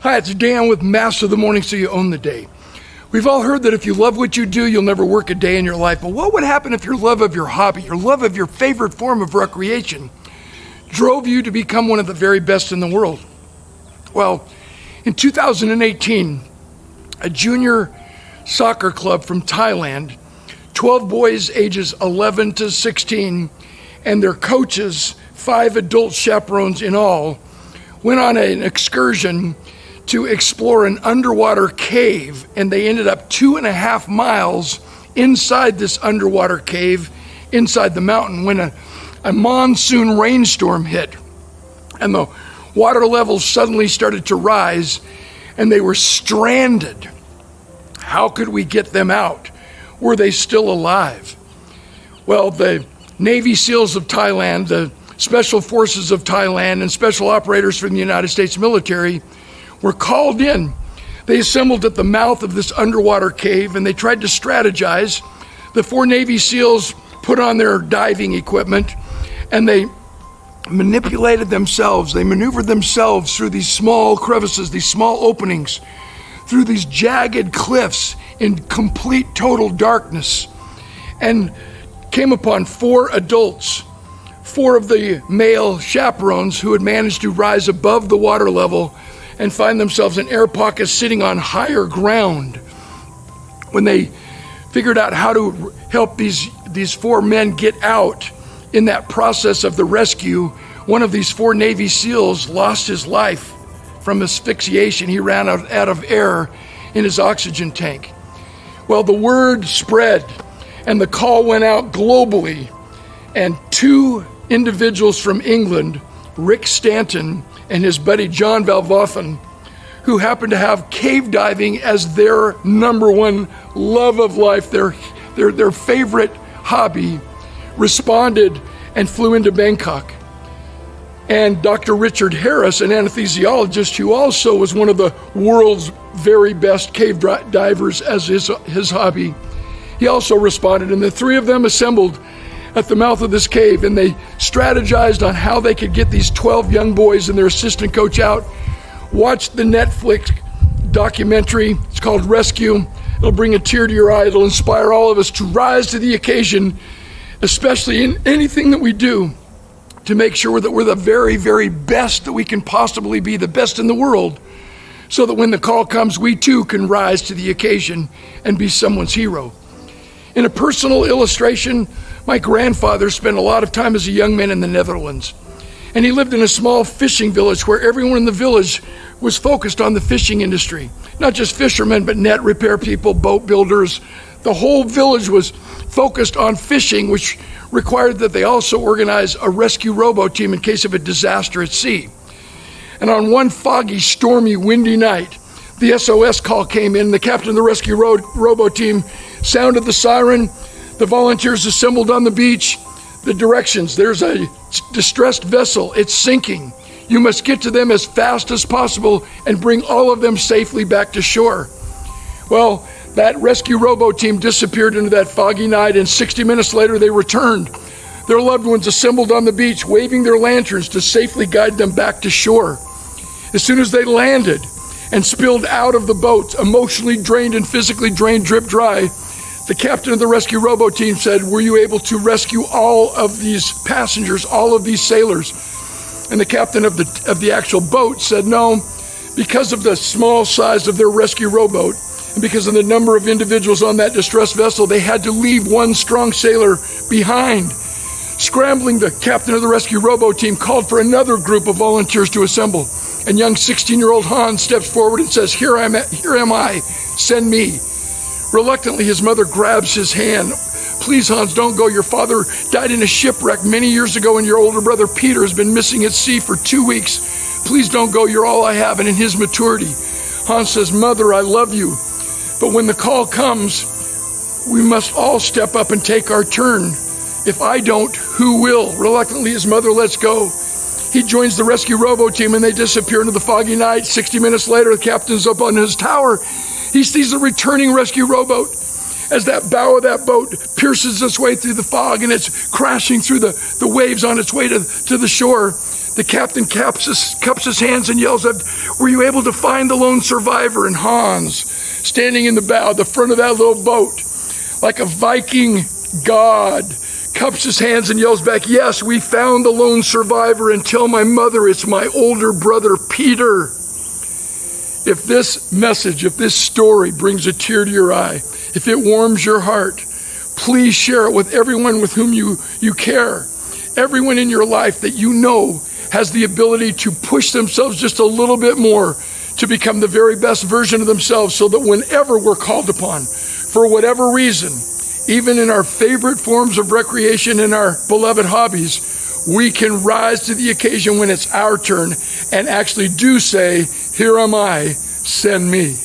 Hi, it's Dan with Master of the Morning, so you own the day. We've all heard that if you love what you do, you'll never work a day in your life. But what would happen if your love of your hobby, your love of your favorite form of recreation, drove you to become one of the very best in the world? Well, in 2018, a junior soccer club from Thailand, 12 boys ages 11 to 16, and their coaches, 5 adult chaperones in all, went on an excursion to explore an underwater cave, and they ended up 2.5 miles inside this underwater cave, inside the mountain, when a monsoon rainstorm hit, and the water levels suddenly started to rise, and they were stranded. How could we get them out? Were they still alive? Well, the Navy SEALs of Thailand, the Special Forces of Thailand, and special operators from the United States military were called in. They assembled at the mouth of this underwater cave, and they tried to strategize. The 4 Navy SEALs put on their diving equipment, and they manipulated themselves. They maneuvered themselves through these small crevices, these small openings, through these jagged cliffs in complete total darkness, and came upon 4 adults, 4 of the male chaperones who had managed to rise above the water level and find themselves in air pockets sitting on higher ground. When they figured out how to help these 4 men get out in that process of the rescue, one of these 4 Navy SEALs lost his life from asphyxiation. He ran out of air in his oxygen tank. Well, the word spread and the call went out globally, and 2 individuals from England, Rick Stanton and his buddy John Valvoffen, who happened to have cave diving as their number one love of life, their favorite hobby, responded and flew into Bangkok. And Dr. Richard Harris, an anesthesiologist who also was one of the world's very best cave divers as his hobby, he also responded, and the 3 of them assembled at the mouth of this cave, and they strategized on how they could get these 12 young boys and their assistant coach out. Watch the Netflix documentary. It's called Rescue. It'll bring a tear to your eye. It'll inspire all of us to rise to the occasion, especially in anything that we do, to make sure that we're the very, very best that we can possibly be, the best in the world, so that when the call comes, we too can rise to the occasion and be someone's hero. In a personal illustration, my grandfather spent a lot of time as a young man in the Netherlands, and he lived in a small fishing village where everyone in the village was focused on the fishing industry. Not just fishermen, but net repair people, boat builders. The whole village was focused on fishing, which required that they also organize a rescue robo team in case of a disaster at sea. And on one foggy, stormy, windy night, the SOS call came in. The captain of the rescue robo team sounded the siren. The volunteers assembled on the beach. The directions: there's a distressed vessel, it's sinking. You must get to them as fast as possible and bring all of them safely back to shore. Well, that rescue robo team disappeared into that foggy night, and 60 minutes later they returned. Their loved ones assembled on the beach, waving their lanterns to safely guide them back to shore. As soon as they landed and spilled out of the boat, emotionally drained and physically drained, drip dry, the captain of the rescue robo team said, "Were you able to rescue all of these passengers, all of these sailors?" And the captain of the actual boat said, "No, because of the small size of their rescue rowboat and because of the number of individuals on that distressed vessel, they had to leave one strong sailor behind." Scrambling, the captain of the rescue robo team called for another group of volunteers to assemble. And young 16-year-old Hans steps forward and says, Here am I, send me." Reluctantly, his mother grabs his hand. "Please, Hans, don't go. Your father died in a shipwreck many years ago, and your older brother Peter has been missing at sea for 2 weeks. Please don't go. You're all I have." And in his maturity, Hans says, "Mother, I love you. But when the call comes, we must all step up and take our turn. If I don't, who will?" Reluctantly, his mother lets go. He joins the rescue robo team, and they disappear into the foggy night. 60 minutes later, the captain's up on his tower. He sees a returning rescue rowboat. As that bow of that boat pierces its way through the fog and it's crashing through the waves on its way to the shore, The captain cups his hands and yells out, were you able to find the lone survivor? And Hans, standing in the bow, the front of that little boat, like a Viking god, cups his hands and yells back, yes, we found the lone survivor, and tell my mother it's my older brother, Peter. If this message, if this story brings a tear to your eye, if it warms your heart, please share it with everyone with whom you care. Everyone in your life that you know has the ability to push themselves just a little bit more to become the very best version of themselves, so that whenever we're called upon, for whatever reason, even in our favorite forms of recreation and our beloved hobbies, we can rise to the occasion when it's our turn and actually do say, here am I, send me.